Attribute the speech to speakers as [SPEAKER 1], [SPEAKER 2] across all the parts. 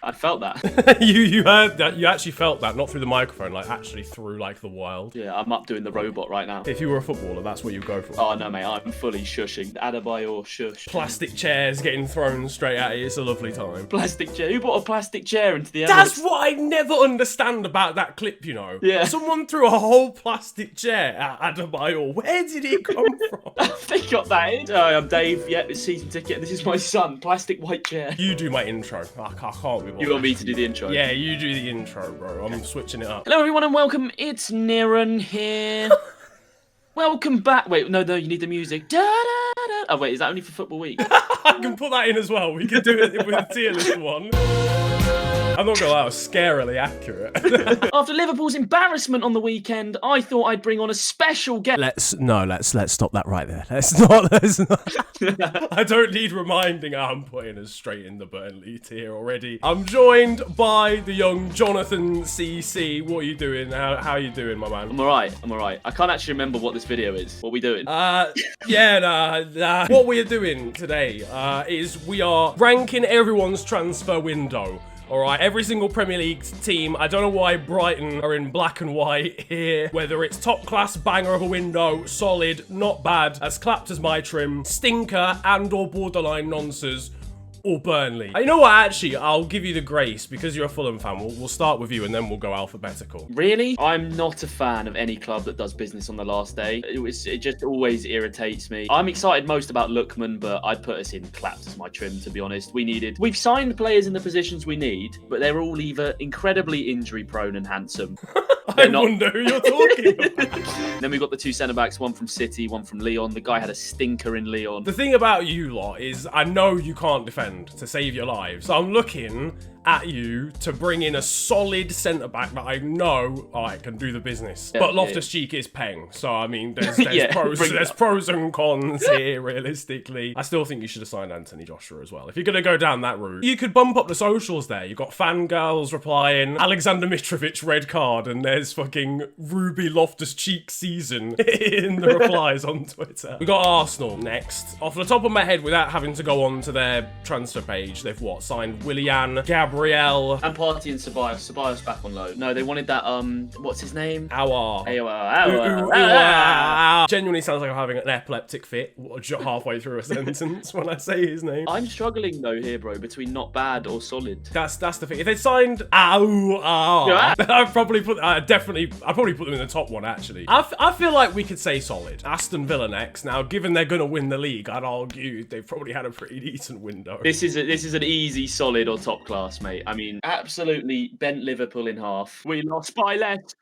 [SPEAKER 1] I felt that.
[SPEAKER 2] You heard that? You actually felt that, not through the microphone, like actually through like the wild.
[SPEAKER 1] Yeah, I'm up doing the robot right now.
[SPEAKER 2] If you were a footballer, that's what you'd go for.
[SPEAKER 1] Oh no, mate, I'm fully shushing. Adebayor shush.
[SPEAKER 2] Plastic chairs getting thrown straight at you. It's a lovely time.
[SPEAKER 1] Plastic chair. Who brought a plastic chair into the
[SPEAKER 2] That's
[SPEAKER 1] Emirates?
[SPEAKER 2] what I never understand about that clip, you know.
[SPEAKER 1] Yeah.
[SPEAKER 2] Someone threw a whole plastic chair at Adebayor. Where did it come from?
[SPEAKER 1] They got that in. Hi, I'm Dave. Yeah, it's season ticket. This is my son. Plastic white chair.
[SPEAKER 2] You do my intro. I can't be bothered.
[SPEAKER 1] You want me to do the intro?
[SPEAKER 2] Yeah, you do the intro, bro. I'm switching it up.
[SPEAKER 1] Hello, everyone, and welcome. It's Niran here. Welcome back. Wait, no, you need the music. Da, da, da. Oh, wait, is that only for Football Week?
[SPEAKER 2] I can put that in as well. We can do it with the tier list one. I'm not gonna lie, it was scarily accurate.
[SPEAKER 1] After Liverpool's embarrassment on the weekend, I thought I'd bring on a special guest.
[SPEAKER 2] Let's stop that right there. Let's not. I don't need reminding I'm putting us straight in the Burnley tier already. I'm joined by the young Jonathan CC. What are you doing? How are you doing, my man?
[SPEAKER 1] I'm alright. I can't actually remember what this video is. What are we doing?
[SPEAKER 2] Nah. What we are doing today is we are ranking everyone's transfer window. Alright, every single Premier League team. I don't know why Brighton are in black and white here. Whether it's top class, banger of a window, solid, not bad, as clapped as my trim, stinker and or borderline nonsense, or Burnley. You know what, actually, I'll give you the grace because you're a Fulham fan. We'll start with you and then we'll go alphabetical.
[SPEAKER 1] Really? I'm not a fan of any club that does business on the last day. It just always irritates me. I'm excited most about Lookman, but I'd put us in clapped as my trim, to be honest. We've signed players in the positions we need, but they're all either incredibly injury prone and handsome.
[SPEAKER 2] I wonder who you're talking about.
[SPEAKER 1] Then we've got the two centre-backs, one from City, one from Lyon. The guy had a stinker in Lyon.
[SPEAKER 2] The thing about you lot is I know you can't defend to save your lives. So I'm looking at you to bring in a solid centre-back that I know can do the business.
[SPEAKER 1] Yeah,
[SPEAKER 2] but Loftus-Cheek is paying. So, I mean, there's
[SPEAKER 1] Yeah,
[SPEAKER 2] there's pros and cons here, realistically. I still think you should have signed Anthony Joshua as well. If you're going to go down that route, you could bump up the socials there. You've got fangirls replying, Alexander Mitrovic red card, and there's fucking Ruby Loftus-Cheek season in the replies on Twitter. We got Arsenal next. Off the top of my head, without having to go on to their transfer page, they've signed Willian, Gabriel,
[SPEAKER 1] and Partey and Ceballos. Ceballos back on loan. No, they wanted that, what's his name?
[SPEAKER 2] Awar. Genuinely sounds like I'm having an epileptic fit halfway through a sentence when I say his name.
[SPEAKER 1] I'm struggling though here, bro, between not bad or solid.
[SPEAKER 2] That's the thing. If they signed I'd probably put them in the top one, actually. I feel like we could say solid. Aston Villa next. Now, given they're going to win the league, I'd argue they've probably had a pretty decent window.
[SPEAKER 1] This is an easy solid or top class, mate. I mean, absolutely bent Liverpool in half. We lost by less.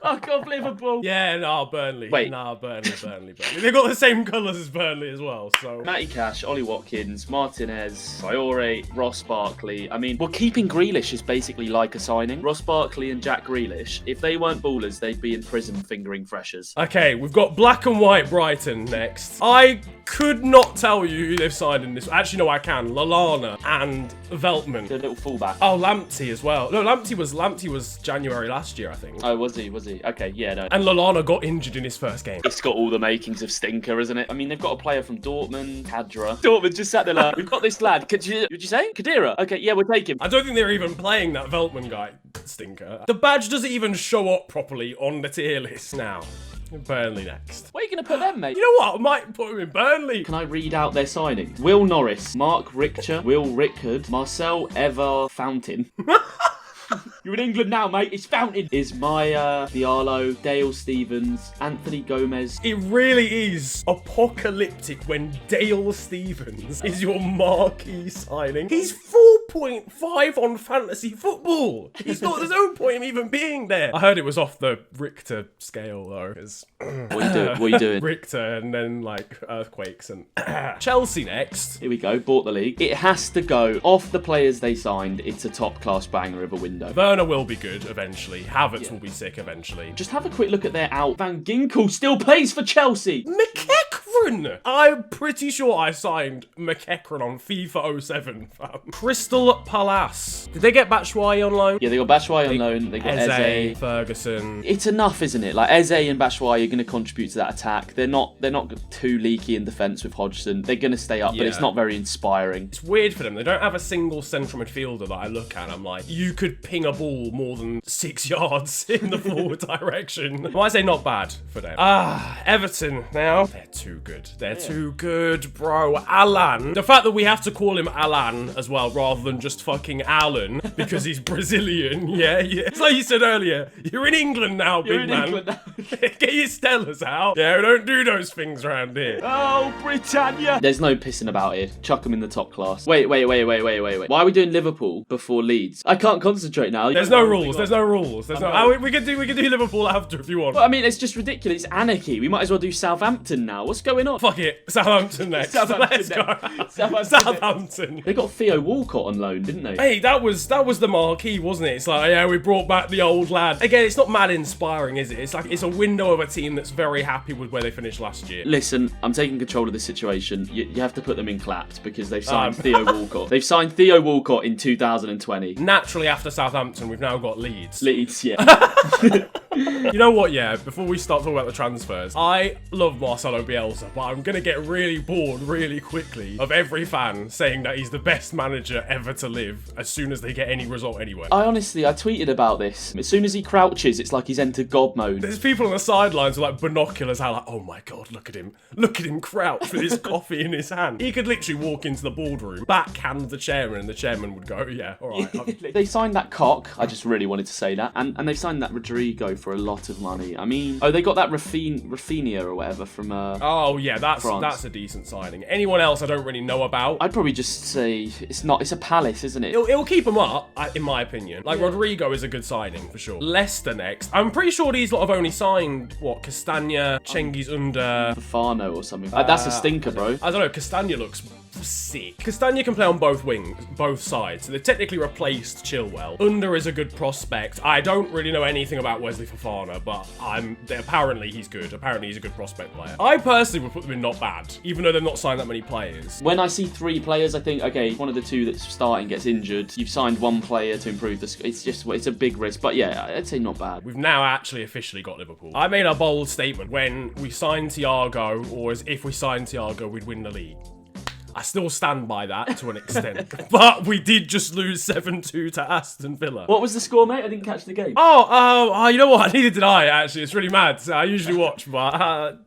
[SPEAKER 1] Fuck off, Liverpool.
[SPEAKER 2] Yeah, Burnley.
[SPEAKER 1] Wait.
[SPEAKER 2] Burnley. They've got the same colours as Burnley as well, so.
[SPEAKER 1] Matty Cash, Ollie Watkins, Martinez, Traore, Ross Barkley. I mean, well, keeping Grealish is basically like a signing. Ross Barkley and Jack Grealish, if they weren't ballers, they'd be in prison fingering freshers.
[SPEAKER 2] Okay, we've got black and white Brighton next. I could not tell you who they've signed in this. Actually, no, I can. Lallana and Veltman.
[SPEAKER 1] The little fullback.
[SPEAKER 2] Oh, Lamptey as well. No, Lamptey was January last year, I think.
[SPEAKER 1] Oh, was he? Okay, yeah, no.
[SPEAKER 2] And Lallana got injured in his first game.
[SPEAKER 1] It's got all the makings of stinker, isn't it? I mean, they've got a player from Dortmund, Kadra. Dortmund just sat there like, we've got this lad. Would you say? Kadira? Okay, yeah, we'll take him.
[SPEAKER 2] I don't think they're even playing that Veltman guy, stinker. The badge doesn't even show up properly on the tier list now. Burnley next.
[SPEAKER 1] Where are you going to put them, mate?
[SPEAKER 2] You know what? I might put him in Burnley.
[SPEAKER 1] Can I read out their signings? Will Norris, Mark Richter, Will Rickard, Marcel Ever Fountain. You're in England now, mate. It's Fountain. Ismaya, Diallo, Dale Stevens, Anthony Gomez.
[SPEAKER 2] It really is apocalyptic when Dale Stevens is your marquee signing. He's 4.5 on fantasy football. There's no point in even being there. I heard it was off the Richter scale, though.
[SPEAKER 1] What are you doing?
[SPEAKER 2] Richter and then, like, earthquakes and... Chelsea next.
[SPEAKER 1] Here we go. Bought the league. It has to go. Off the players they signed, it's a top-class banger of a window.
[SPEAKER 2] Werner will be good eventually. Havertz will be sick eventually.
[SPEAKER 1] Just have a quick look at their out. Van Ginkel still plays for Chelsea.
[SPEAKER 2] McKeck Mourn! I'm pretty sure I signed McEachran on FIFA 07, fam. Crystal Palace. Did they get Batshuayi on loan?
[SPEAKER 1] Yeah, they got Batshuayi on loan. They got Eze.
[SPEAKER 2] Ferguson.
[SPEAKER 1] It's enough, isn't it? Like Eze and Batshuayi are going to contribute to that attack. They're not too leaky in defence with Hodgson. They're going to stay up, but it's not very inspiring.
[SPEAKER 2] It's weird for them. They don't have a single central midfielder that I look at and I'm like, you could ping a ball more than 6 yards in the forward direction. Why say not bad for them? Everton now. They're too good. They're too good, bro. Alan. The fact that we have to call him Alan as well rather than just fucking Alan because he's Brazilian. Yeah. It's like you said earlier. You're in England now, big man. Get your Stellas out. Yeah, we don't do those things around here.
[SPEAKER 1] Oh, Britannia. There's no pissing about here. Chuck them in the top class. Wait. Why are we doing Liverpool before Leeds? I can't concentrate now.
[SPEAKER 2] There's no rules. There's no rules. There's no. We can do Liverpool after if you want.
[SPEAKER 1] Well, I mean, it's just ridiculous. It's anarchy. We might as well do Southampton now. What's going on?
[SPEAKER 2] Fuck it. Southampton next. Let's go. Southampton.
[SPEAKER 1] They got Theo Walcott on loan, didn't they?
[SPEAKER 2] Hey, that was the marquee, wasn't it? It's like, yeah, we brought back the old lad. Again, it's not mad inspiring, is it? It's like it's a window of a team that's very happy with where they finished last year.
[SPEAKER 1] Listen, I'm taking control of this situation. You have to put them in clapped because they've signed Theo Walcott. They've signed Theo Walcott in 2020.
[SPEAKER 2] Naturally, after Southampton, we've now got Leeds.
[SPEAKER 1] Leeds, yeah.
[SPEAKER 2] You know what, yeah, before we start talking about the transfers, I love Marcelo Bielsa, but I'm going to get really bored really quickly of every fan saying that he's the best manager ever to live as soon as they get any result anywhere.
[SPEAKER 1] I tweeted about this. As soon as he crouches, it's like he's entered God mode.
[SPEAKER 2] There's people on the sidelines with like binoculars out like, oh my God, look at him crouch with his coffee in his hand. He could literally walk into the boardroom, backhand the chairman, and the chairman would go, yeah, all right.
[SPEAKER 1] They signed that cock. I just really wanted to say that. And they've signed that Rodrigo for a lot of money. I mean, they got that Rafinha or whatever from
[SPEAKER 2] oh yeah, that's a decent signing. Anyone else I don't really know about.
[SPEAKER 1] I'd probably just say it's a Palace, isn't it?
[SPEAKER 2] It'll keep them up, in my opinion. Like, Rodrigo is a good signing, for sure. Leicester next. I'm pretty sure these lot have only signed, Castagna, Cengiz Under...
[SPEAKER 1] Fafano or something. That's a stinker, bro.
[SPEAKER 2] I don't know, Castagna looks sick. Castagna can play on both wings, both sides, so they've technically replaced Chilwell. Under is a good prospect. I don't really know anything about Wesley Fofana, but apparently he's good. Apparently he's a good prospect player. I personally would put them in not bad, even though they've not signed that many players.
[SPEAKER 1] When I see 3 players, I think, okay, one of the 2 that's starting gets injured. You've signed 1 player to improve the... It's a big risk, but yeah, I'd say not bad.
[SPEAKER 2] We've now actually officially got Liverpool. I made a bold statement when we signed Thiago, or as if we signed Thiago, we'd win the league. I still stand by that to an extent. But we did just lose 7-2 to Aston Villa.
[SPEAKER 1] What was the score, mate? I didn't catch the game.
[SPEAKER 2] Oh, you know what? Neither did I, actually. It's really mad. I usually watch, but, I'm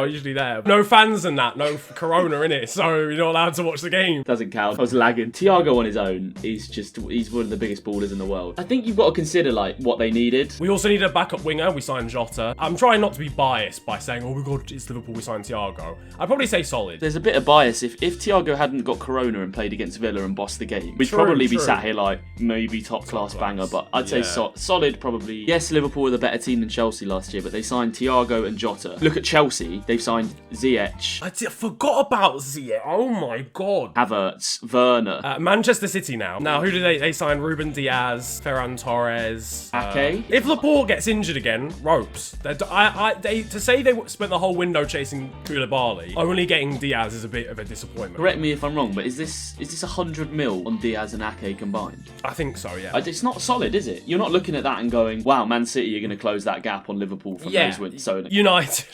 [SPEAKER 2] usually there. No fans and that. No corona in it, so you're not allowed to watch the game.
[SPEAKER 1] Doesn't count. I was lagging. Thiago on his own, he's one of the biggest ballers in the world. I think you've got to consider, like, what they needed.
[SPEAKER 2] We also needed a backup winger. We signed Jota. I'm trying not to be biased by saying, oh my God, it's Liverpool, we signed Thiago. I'd probably say solid.
[SPEAKER 1] There's a bit of bias. If Thiago hadn't got corona and played against Villa and bossed the game, we'd probably be sat here like maybe top class banger, but I'd say solid probably. Yes, Liverpool were the better team than Chelsea last year, but they signed Thiago and Jota. Look at Chelsea, they've signed Ziyech.
[SPEAKER 2] I forgot about Ziyech. Oh my God.
[SPEAKER 1] Havertz, Werner.
[SPEAKER 2] Manchester City now. Now, who do they sign? Ruben Diaz, Ferran Torres.
[SPEAKER 1] Ake.
[SPEAKER 2] If Laporte gets injured again, ropes. To say they spent the whole window chasing Koulibaly, only getting Diaz is a bit of a disappointment.
[SPEAKER 1] Correct me if I'm wrong, but is this 100 mil on Diaz and Ake combined?
[SPEAKER 2] I think so, yeah.
[SPEAKER 1] It's not solid, is it? You're not looking at that and going, wow, Man City are going to close that gap on Liverpool from those wins. So
[SPEAKER 2] United.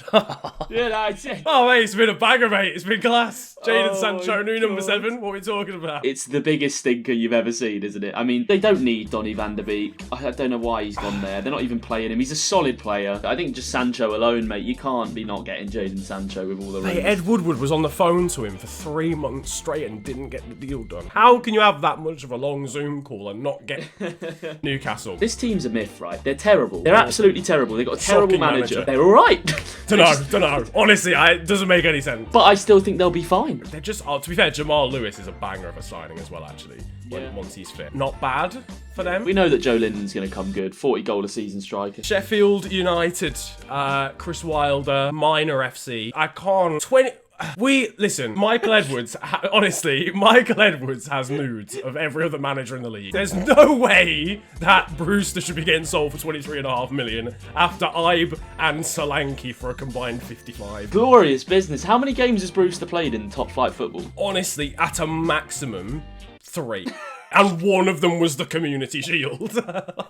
[SPEAKER 1] United.
[SPEAKER 2] Oh, mate, it's been a banger, mate. It's been class. Jadon Sancho, new number 7. What are we talking about?
[SPEAKER 1] It's the biggest stinker you've ever seen, isn't it? I mean, they don't need Donny van der Beek. I don't know why he's gone there. They're not even playing him. He's a solid player. I think just Sancho alone, mate, you can't be not getting Jadon Sancho with all the rings.
[SPEAKER 2] Hey, Ed Woodward was on the phone to him for 3 months straight and didn't get the deal done. How can you have that much of a long Zoom call and not get Newcastle?
[SPEAKER 1] This team's a myth, right? They're terrible. They're absolutely terrible. They've got a terrible manager. They're all right.
[SPEAKER 2] Don't know. Honestly, it doesn't make any sense.
[SPEAKER 1] But I still think they'll be fine.
[SPEAKER 2] They're just, to be fair, Jamal Lewis is a banger of a signing as well, actually, once he's fit. Not bad for them.
[SPEAKER 1] We know that Joe Linton's going to come good. 40 goal a season striker.
[SPEAKER 2] Sheffield United, Chris Wilder, Minor FC. Listen, Michael Edwards, honestly, Michael Edwards has moods of every other manager in the league. There's no way that Brewster should be getting sold for 23.5 million after Ibe and Solanke for a combined 55.
[SPEAKER 1] Glorious business. How many games has Brewster played in top flight football?
[SPEAKER 2] Honestly, at a maximum, 3. And one of them was the Community Shield.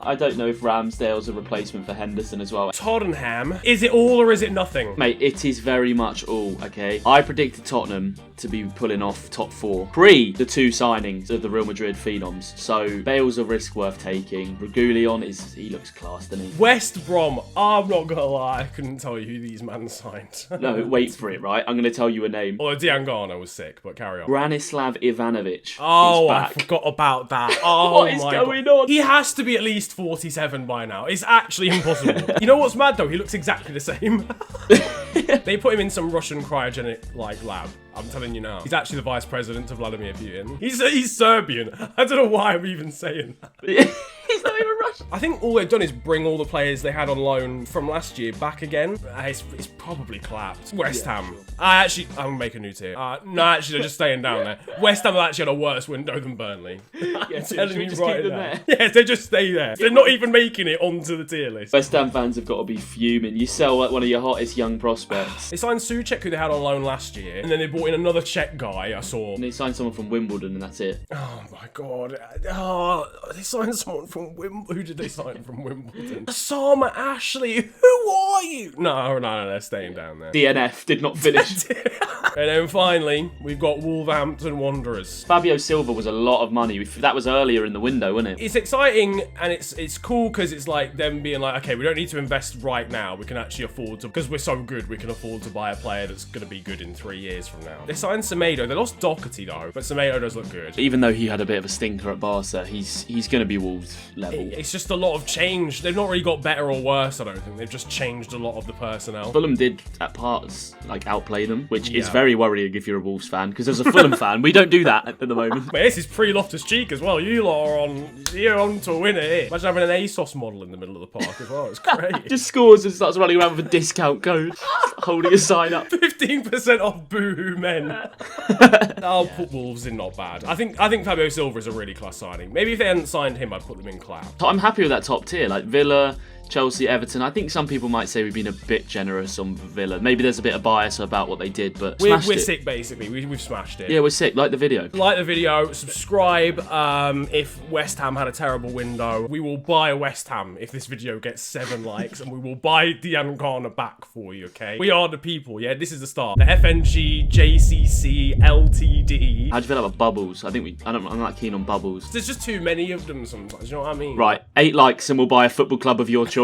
[SPEAKER 1] I don't know if Ramsdale's a replacement for Henderson as well.
[SPEAKER 2] Tottenham. Is it all or is it nothing?
[SPEAKER 1] Mate, it is very much all, okay? I predicted Tottenham to be pulling off top 4 pre the 2 signings of the Real Madrid phenoms. So Bale's a risk worth taking. Regulion he looks class, doesn't he?
[SPEAKER 2] West Brom. I'm not gonna lie, I couldn't tell you who these men signed.
[SPEAKER 1] No, wait for it, right? I'm going to tell you a name.
[SPEAKER 2] Although Diangana was sick, but carry on.
[SPEAKER 1] Branislav Ivanovic.
[SPEAKER 2] Oh,
[SPEAKER 1] He's
[SPEAKER 2] I
[SPEAKER 1] back.
[SPEAKER 2] forgot about that. Oh,
[SPEAKER 1] What is
[SPEAKER 2] my
[SPEAKER 1] going
[SPEAKER 2] God.
[SPEAKER 1] on?
[SPEAKER 2] He has to be at least 47 by now. It's actually impossible. You know what's mad though? He looks exactly the same. They put him in some Russian cryogenic lab. I'm telling you now. He's actually the vice president of Vladimir Putin. He's Serbian. I don't know why I'm even saying that.
[SPEAKER 1] He's not even Russian.
[SPEAKER 2] I think all they've done is bring all the players they had on loan from last year back again. It's probably clapped. West Ham. I'm gonna make a new tier. No, actually, they're just staying down there. West Ham have actually had a worse window than Burnley. I'm telling you right now. Yes, they just stay there. They're not even making it onto the tier list.
[SPEAKER 1] West Ham fans have got to be fuming. You sell like one of your hottest young prospects.
[SPEAKER 2] They signed Souček, who they had on loan last year, and then they brought in another Czech guy I saw.
[SPEAKER 1] And they signed someone from Wimbledon and that's it.
[SPEAKER 2] Oh my God. Oh, they signed someone from Wimbledon. Who did they sign from Wimbledon? Sam Ashley. Who are you? No, they're staying down there.
[SPEAKER 1] DNF did not finish.
[SPEAKER 2] And then finally, we've got Wolverhampton Wanderers.
[SPEAKER 1] Fabio Silva was a lot of money. That was earlier in the window, wasn't it?
[SPEAKER 2] It's exciting and it's cool because it's like them being like, okay, we don't need to invest right now. We can actually afford to, because we're so good, we can afford to buy a player that's going to be good in 3 years from now. They signed Semedo. They lost Doherty though, but Semedo does look good.
[SPEAKER 1] Even though he had a bit of a stinker at Barca, he's going to be Wolves level.
[SPEAKER 2] It's just a lot of change. They've not really got better or worse, I don't think. They've just changed a lot of the personnel.
[SPEAKER 1] Fulham did at parts outplay them, which is very worrying if you're a Wolves fan, because as a Fulham fan, we don't do that at the moment.
[SPEAKER 2] Mate, this is pre-Loftus-Cheek as well. You lot are you're on to a winner here. Imagine having an ASOS model in the middle of the park as well. It's great.
[SPEAKER 1] Just scores and starts running around with a discount code, holding a sign up.
[SPEAKER 2] 15% off Boohoo Men. I'll put Wolves in not bad. I think Fabio Silva is a really class signing. Maybe if they hadn't signed him, I'd put them in clap.
[SPEAKER 1] I'm happy with that top tier, like Villa, Chelsea, Everton. I think some people might say we've been a bit generous on Villa. Maybe there's a bit of bias about what they did, but
[SPEAKER 2] we're sick, basically. We've smashed it.
[SPEAKER 1] Yeah, we're sick. Like the video.
[SPEAKER 2] Like the video. Subscribe. If West Ham had a terrible window, we will buy West Ham if this video gets 7 likes, and we will buy Diangana back for you, okay? We are the people, yeah? This is the start. The FNG, JCC, LTD.
[SPEAKER 1] How do you feel about bubbles? I'm not keen on bubbles.
[SPEAKER 2] There's just too many of them sometimes, you know what I mean?
[SPEAKER 1] Right, 8 likes and we'll buy a football club of your choice.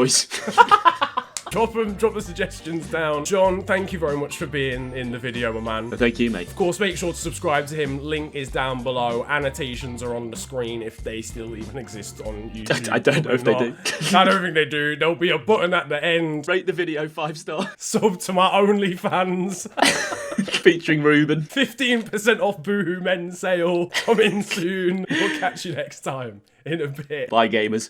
[SPEAKER 2] Drop the suggestions down. John, thank you very much for being in the video, my man.
[SPEAKER 1] Thank you, mate.
[SPEAKER 2] Of course, make sure to subscribe to him. Link is down below. Annotations are on the screen if they still even exist on YouTube.
[SPEAKER 1] I don't know if they do.
[SPEAKER 2] I don't think they do. There'll be a button at the end.
[SPEAKER 1] Rate the video 5 stars.
[SPEAKER 2] Sub to my OnlyFans.
[SPEAKER 1] Featuring Ruben.
[SPEAKER 2] 15% off Boohoo Men sale coming soon. We'll catch you next time in a bit.
[SPEAKER 1] Bye, gamers.